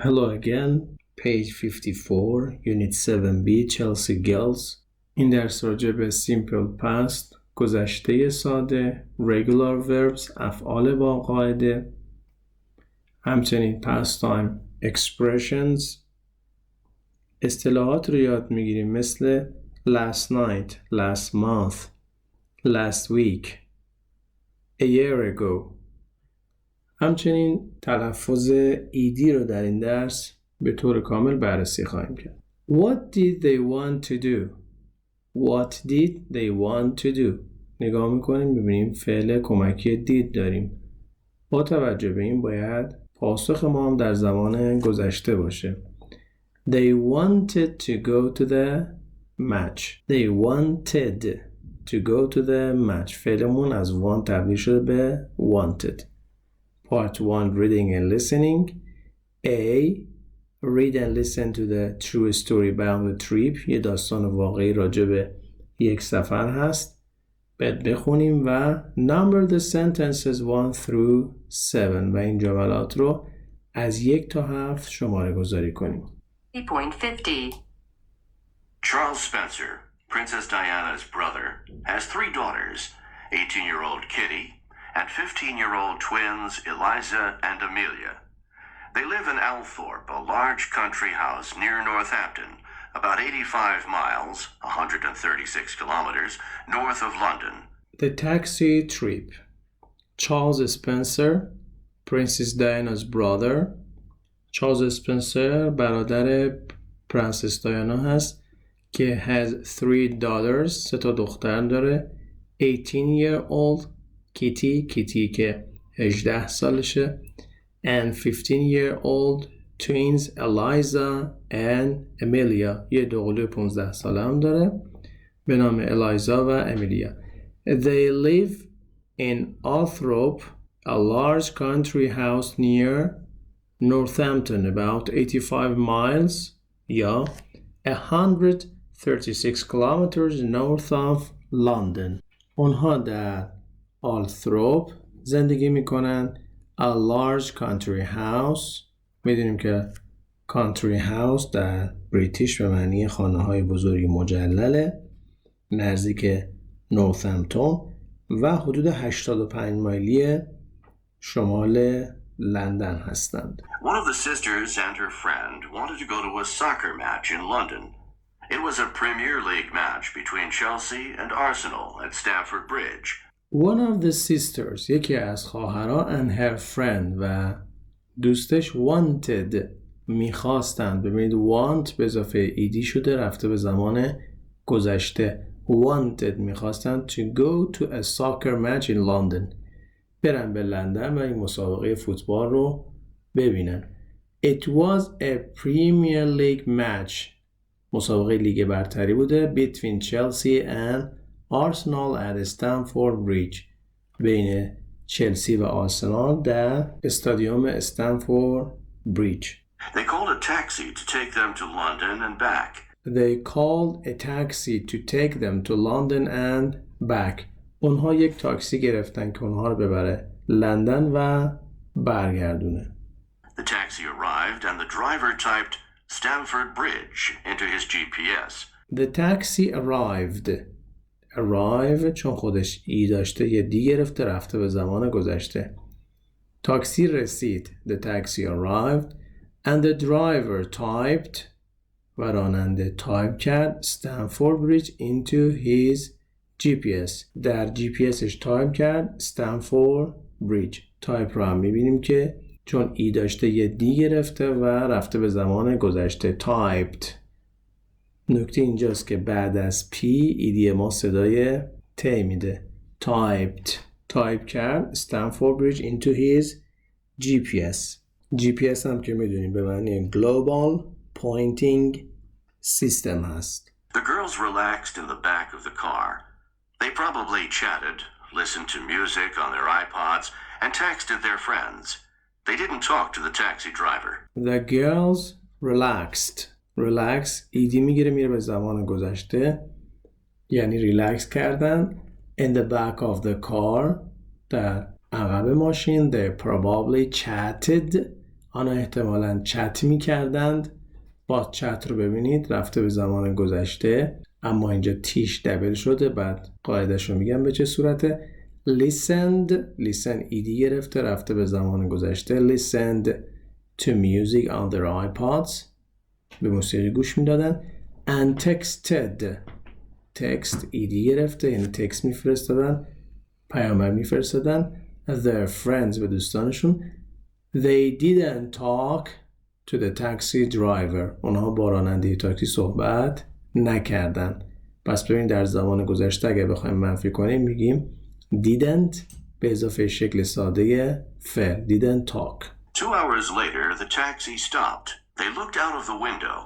Hello again, page 54, unit 7B, Chelsea Girls. این درس راجع به simple past، گذشته ساده، regular verbs، افعال با قاعده، همچنین past time expressions، اصطلاحات رو یاد میگیریم مثل last night, last month, last week, a year ago. همچنین تلفظ ایدی رو در این درس به طور کامل بررسی خواهیم کرد. What did they want to do? What did they want to do? نگاه میکنیم ببینیم فعل کمکی did داریم. با توجه به این باید پاسخ ما هم در زمان گذشته باشه. They wanted to go to the match. They wanted to go to the match. فعلمون از want تبدیل شده به wanted. Part 1 reading and listening. A. Read and listen to the true story about the trip. یه داستان واقعی راجع به یک سفر هست. بعد بخونیم و number the sentences 1 through 7 و این جملات رو از 1 تا 7 شماره گذاری کنیم. 50. Charles Spencer, Princess Diana's brother, has 3 daughters, 18-year-old Kitty, and 15-year-old twins Eliza and Amelia. They live in Althorpe, a large country house near Northampton, about 85 miles, 136 kilometers, north of London. The taxi trip. Charles Spencer, Princess Diana's brother. Charles Spencer برادر پرنسس دایانا هست که has 3 daughters 3 تا دختر داره. 18-year-old کیتی که 18 سالشه and 15-year-old twins Eliza and Amelia یه دوقلوی 15 ساله هم داره به نام الیزا و امیلیا. They live in Althorpe, a large country house near Northampton, about 85 miles یا 136 kilometers north of London. اونها در آلثروپ زندگی میکنن. A large country house. میدونیم که country house در بریتیش به معنی خانه های بزرگ مجلله نزدیک نورثمپتون و حدود 85 مایلی شمال لندن هستند. One of the sisters and her friend wanted to go to a soccer match in London. It was a Premier League match between Chelsea and Arsenal at Stamford Bridge. One of the sisters یکی از خواهرها and her friend و دوستش wanted میخواستند. ببینید want به اضافه ایدی شده رفته به زمان گذشته. wanted میخواستند to go to a soccer match in London برن به لندن و این مسابقه فوتبال رو ببینن. It was a Premier League match مسابقه لیگ برتری بوده between Chelsea and Arsenal at Stamford Bridge بین چلسی و آرسنال در استادیوم استنفورد بریج. They called a taxi to take them to London and back. They called a taxi to take them to London and back. اونها یک تاکسی گرفتن که اونها رو ببره لندن و برگردونه. The taxi arrived and the driver typed Stamford Bridge into his GPS. The taxi arrived. arrive چون خودش ای داشته یه دی گرفته رفته به زمان گذشته. تاکسی رسید. The taxi arrived and the driver typed و راننده تایپ کرد Stamford Bridge into his GPS در GPSش تایپ کرد Stamford Bridge. تایپ رو هم میبینیم که چون ای داشته یه دی گرفته و رفته به زمان گذشته typed. نکته اینجاست که بعد از P ایدی ما صدای ت میده. typed تایپ کرد Stamford Bridge into his GPS. GPS هم که میدونیم به معنی Global Pointing System هست. The girls relaxed in the back of the car. They probably chatted, listened to music on their iPods, and texted their friends. They didn't talk to the taxi driver. The girls relaxed. relax ایدی میگیره میره به زمان گذشته یعنی ریلکس کردن. In the back of the car در عقب ماشین. They probably chatted آنها احتمالاً چت می‌کردند. با چت رو ببینید رفته به زمان گذشته، اما اینجا تیش دبل شده. بعد قاعدش رو میگم به چه صورته. listened ایدی گرفته رفته به زمان گذشته. listened to music on their iPods، به موسیقی گوش میدادن. and text ایدی گرفته یعنی تکست میفرستادن، پیامک میفرستادن their friends به دوستانشون. they didn't talk to the taxi driver، اونها با راننده تاکسی صحبت نکردن. پس ببین در زمان گذشته اگه بخوایم منفی کنیم میگیم didn't به اضافه شکل ساده فعل didn't talk. 2 hours later, the taxi stopped. They looked out of the window.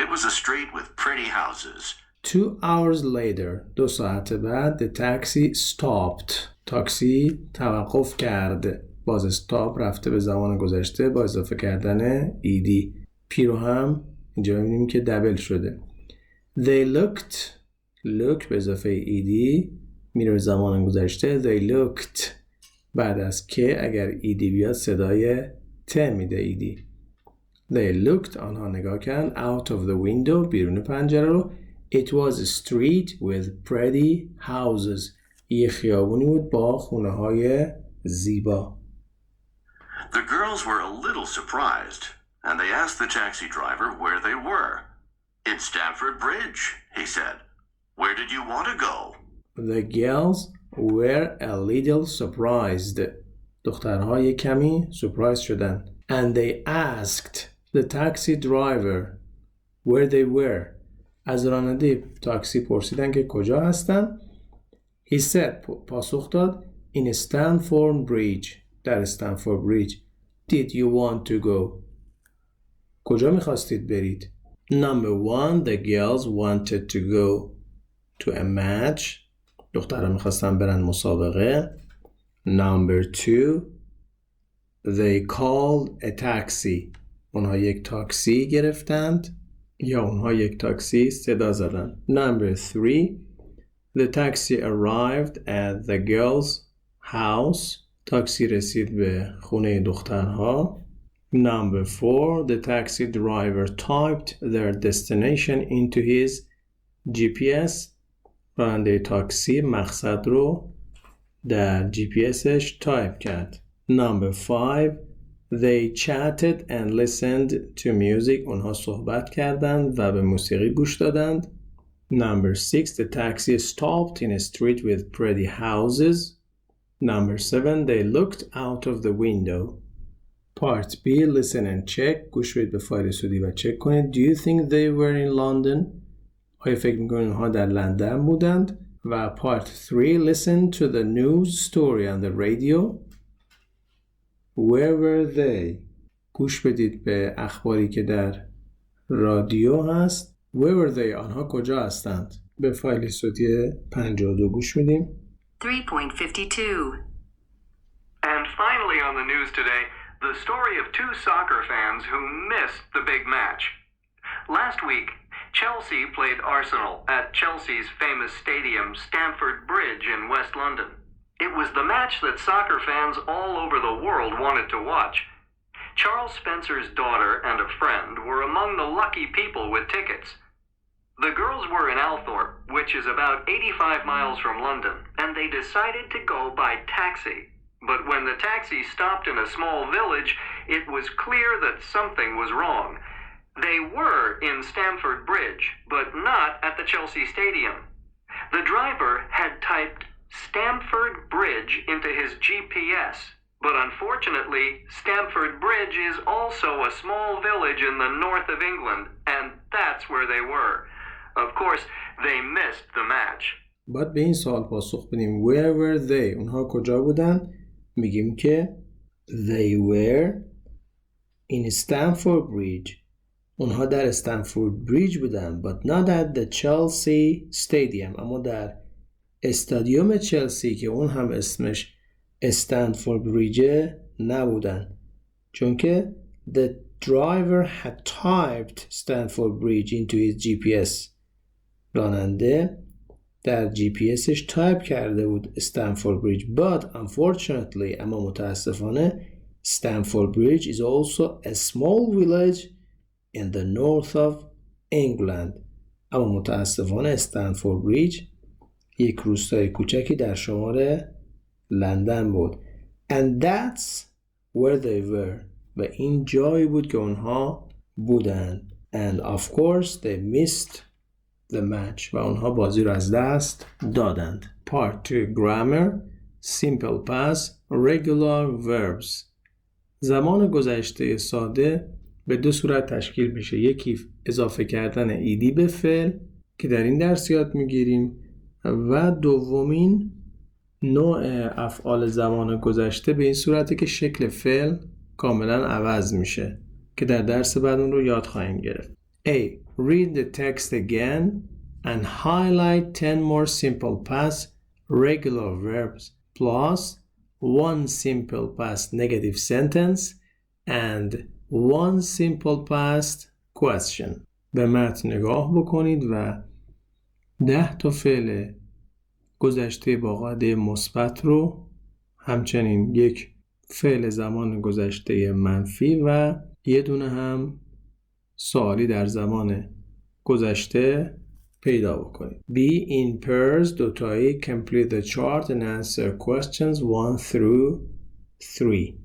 It was a street with pretty houses. 2 hours later، 2 ساعت بعد the taxi stopped، تاکسی توقف کرد. باز stop رفته به زمان گذشته با اضافه کردن ایدی. پی رو هم اینجا می‌بینیم که دبل شده. they look به اضافه ایدی میره به زمان گذشته. they looked بعد از که اگر ایدی بیاد صدای ت میده ایدی. they looked آنها نگاه کردن out of the window بیرون پنجره رو. it was a street with pretty houses، یه خیابونی بود با خونه های زیبا. The girls were a little surprised, and they asked the taxi driver where they were. In Stamford Bridge, he said. Where did you want to go? The girls were a little surprised. دخترها یک کمی surprised شدن. And they asked the taxi driver where they were. از راننده تاکسی پرسیدن که کجا هستن. He said پاسخ داد in Stamford Bridge، در استنفورد بریج. Did you want to go؟ کجا میخواستید برید؟ Number 1 the girls wanted to go to a match، دخترها میخواستن برن مسابقه. Number 2 they called a taxi، اونها یک تاکسی گرفتند یا اونها یک تاکسی صدا زدن. Number 3 the taxi arrived at the girls' house، تاکسی رسید به خونه دخترها. Number 4 the taxi driver typed their destination into his GPS، راننده تاکسی مقصد رو در GPSش تایپ کرد. Number 5 they chatted and listened to music، اونها صحبت کردند و به موسیقی گوش دادند. Number 6 the taxi stopped in a street with pretty houses. Number 7 they looked out of the window. Part B listen and check، گوش بدید به فایل صوتی و چک کنید. Do you think they were in London؟ آیا فکر میکنید اونها در لندن بودند؟ و Part 3 listen to the news story on the radio. Where were they؟ گوش بدید به اخباری که در رادیو هست. Where were they؟ آنها کجا هستند؟ به فایل صوتی 52 گوش میدیم. 3.52 And finally on the news today, the story of 2 soccer fans who missed the big match. Last week, Chelsea played Arsenal at Chelsea's famous stadium, Stamford Bridge in West London. It was the match that soccer fans all over the world wanted to watch. Charles Spencer's daughter and a friend were among the lucky people with tickets. The girls were in Althorpe, which is about 85 miles from London, and they decided to go by taxi. But when the taxi stopped in a small village, it was clear that something was wrong. They were in Stamford Bridge, but not at the Chelsea Stadium. The driver had typed Stamford Bridge into his GPS, but unfortunately, Stamford Bridge is also a small village in the north of England, and that's where they were. Of course, they missed the match. باید به این سوال پاسخ بدیم where were they؟ اونها کجا بودن؟ میگیم که they were in Stamford Bridge، اونها در استنفورد بریج بودن. but not at the Chelsea Stadium، اما در استادیوم چلسی که اون هم اسمش استنفورد بریجه نبودن، چون که the driver had typed Stamford Bridge into his GPS، راننده در GPSش تایپ کرده بود استنفورد بریج. but unfortunately، اما متاسفانه Stamford Bridge is also a small village in the north of England. اما متاسفانه استنفورد بریج یک روستای کوچکی در شمال لندن بود. And that's where they were. و این جایی بود که اونها بودند. And of course they missed the match. و اونها بازی رو از دست دادند. Part 2 Grammar Simple Past Regular Verbs. زمان گذشته ساده به دو صورت تشکیل میشه. یکی اضافه کردن ایدی به فعل که در این درس یاد میگیریم و دومین نوع افعال زمان گذشته به این صورته که شکل فعل کاملا عوض میشه که در درس بعد اون رو یاد خواهیم گرفت. A. Read the text again and highlight 10 more simple past regular verbs plus one simple past negative sentence and one simple past question. به متن نگاه بکنید و 10 تا فعل گذشته با قاعده مثبت رو همچنین یک فعل زمان گذشته منفی و یه دونه هم سوالی در زمان گذشته پیدا بکنید. Be in pairs دوتایی complete the chart and answer questions 1 through 3.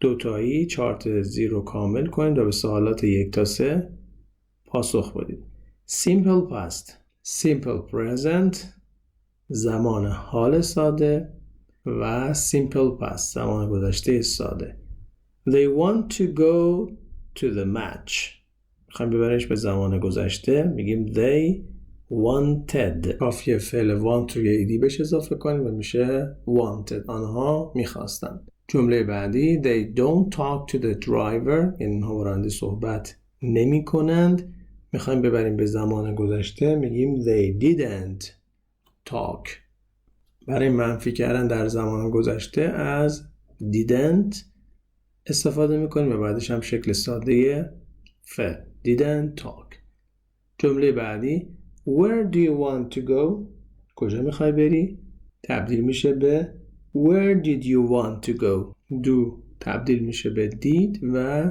دوتایی چارت 0 رو کامل کنید و به سوالات 1 تا 3 پاسخ بدید. Simple past Simple present زمان حال ساده و simple past زمان گذشته ساده. They want to go to the match. میخوایم ببریمش به زمان گذشته میگیم they wanted. کافیه فعل want رو یه ایدی بهش اضافه کنیم و میشه wanted. آنها میخواستند. جمله بعدی they don't talk to the driver. یعنی اونها با راننده صحبت نمی کنند. میخوایم ببریم به زمان گذشته میگیم they didn't talk. برای منفی کردن در زمان گذشته از didn't استفاده میکنیم و بعدش هم شکل ساده فعل didn't talk. جمله بعدی where do you want to go؟ کجا میخوای بری؟ تبدیل میشه به where did you want to go؟ do تبدیل میشه به did و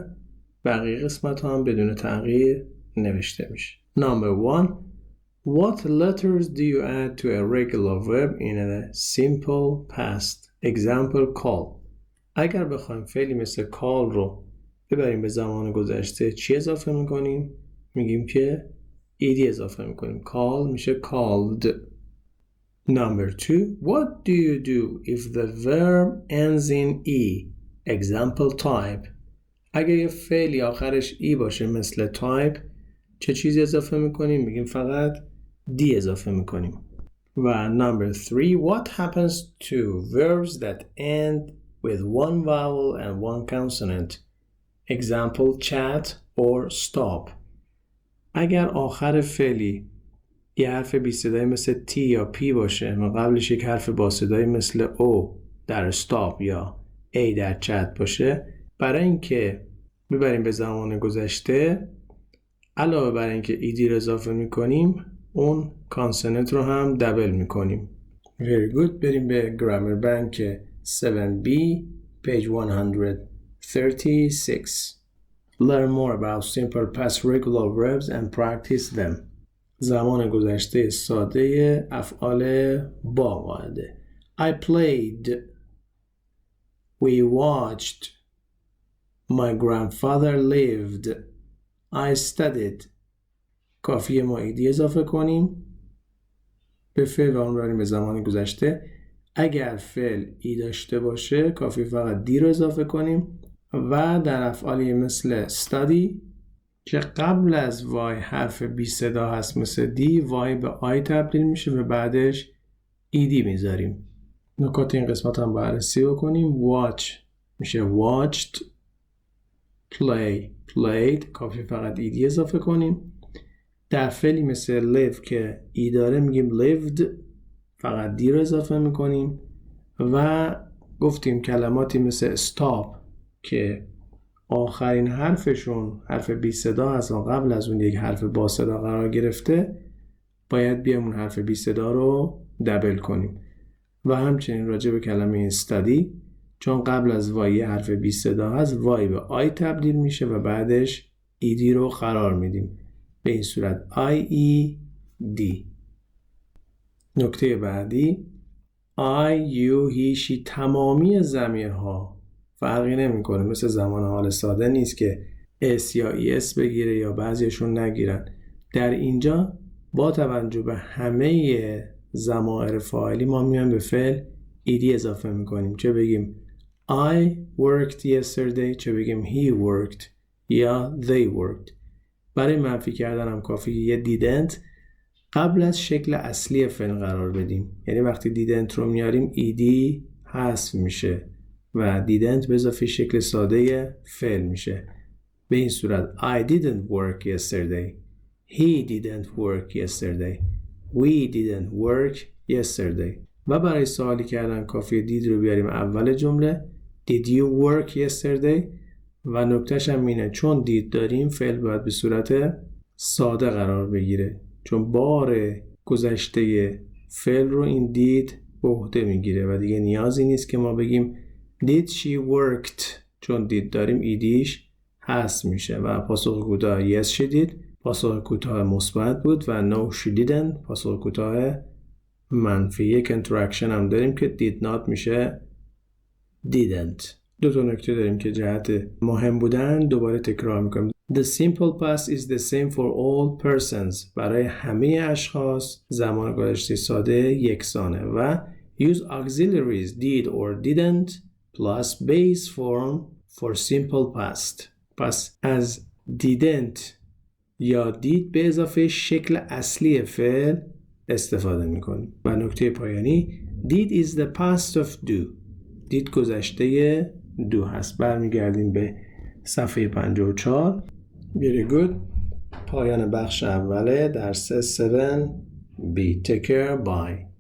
بقیه قسمت هم بدون تغییر نوشته میشه. Number 1. What letters do you add to a regular verb in a simple past? Example call. اگر بخوایم فعلی مثل call رو ببریم به زمان گذشته چی اضافه میکنیم؟ میگیم که ایدی اضافه میکنیم. call میشه called. Number 2. What do you do if the verb ends in e? Example type. اگر یه فعلی آخرش ای باشه مثل type چه چیزی اضافه میکنیم؟ میگیم فقط دی اضافه میکنیم. و number 3. What happens to verbs that end with one vowel and one consonant? Example chat or stop. اگر آخر فعلی یه حرف بی صدایی مثل T یا P باشه و قبلش یک حرف با صدایی مثل O در stop یا A در chat باشه، برای اینکه ببریم به زمان گذشته علاوه بر اینکه ایدی رو اضافه میکنیم اون کانسوننت رو هم دبل میکنیم. Very good. بریم به گرامر بانک 7B page 136. Learn more about simple past regular verbs and practice them. زمان گذشته ساده افعال با قاعده. I played. We watched. My grandfather lived. I studied. کافیه ما ایدی اضافه کنیم به فعل و اون بریم به زمان گذشته. اگر فعل ای داشته باشه کافی فقط دی رو اضافه کنیم و در افعالی مثل study که قبل از وای حرف بی صدا هست مثل دی، وای به آی تبدیل میشه و بعدش ایدی میذاریم. نکات این قسمت هم بررسی بکنیم. watch میشه watched. play played کافی فقط ایدی اضافه کنیم. در فعلی مثل live که ای داره میگیم lived فقط دی رو اضافه میکنیم و گفتیم کلماتی مثل stop که آخرین حرفشون حرف بی صدا هست و قبل از اون یک حرف با صدا قرار گرفته باید بیام اون حرف بی صدا رو دبل کنیم. و همچنین راجع به کلمه study چون قبل از وای حرف بی صدا هست وای به آی تبدیل میشه و بعدش ایدی رو قرار میدیم. به این صورت IED. نکته بعدی I, you, he, she تمامی ضمیرها فرقی نمیکنه، مثل زمان حال ساده نیست که اس یا es بگیره یا بعضیشون نگیرن. در اینجا با توجه به همه ضمائر فاعلی ما میایم به فعل ed اضافه میکنیم، چه بگیم I worked yesterday، چه بگیم he worked یا they worked. برای منفی کردن هم کافیه یه didn't قبل از شکل اصلی فعل قرار بدیم، یعنی وقتی didn't رو میاریم ed حذف میشه و didn't به اضافه شکل ساده فعل میشه. به این صورت I didn't work yesterday، he didn't work yesterday، we didn't work yesterday. و برای سوالی کردن کافیه did رو بیاریم اول جمله did you work yesterday و نکتهش هم اینه چون did داریم فعل باید به صورت ساده قرار بگیره، چون بار گذشته فعل رو این did به عهده میگیره و دیگه نیازی نیست که ما بگیم did she worked، چون did داریم ایدیش حذف میشه و پاسخ کوتاه yes she did پاسخ کوتاه مثبت بود و no she didn't پاسخ کوتاه منفی. یک انتراکشن هم داریم که did not میشه didn't. دو تا نکته داریم که جهت مهم بودن دوباره تکرار میکنیم. The simple past is the same for all persons. برای همه اشخاص زمان گذشته ساده یکسانه و use auxiliaries did or didn't plus base form for simple past. پس از didn't یا did به اضافه شکل اصلی فعل استفاده میکنیم. و نکته پایانی did is the past of do. did گذشته do هست. برمیگردیم به صفحه 54. Very good. پایان بخش اوله درس 7B. Take care. Bye.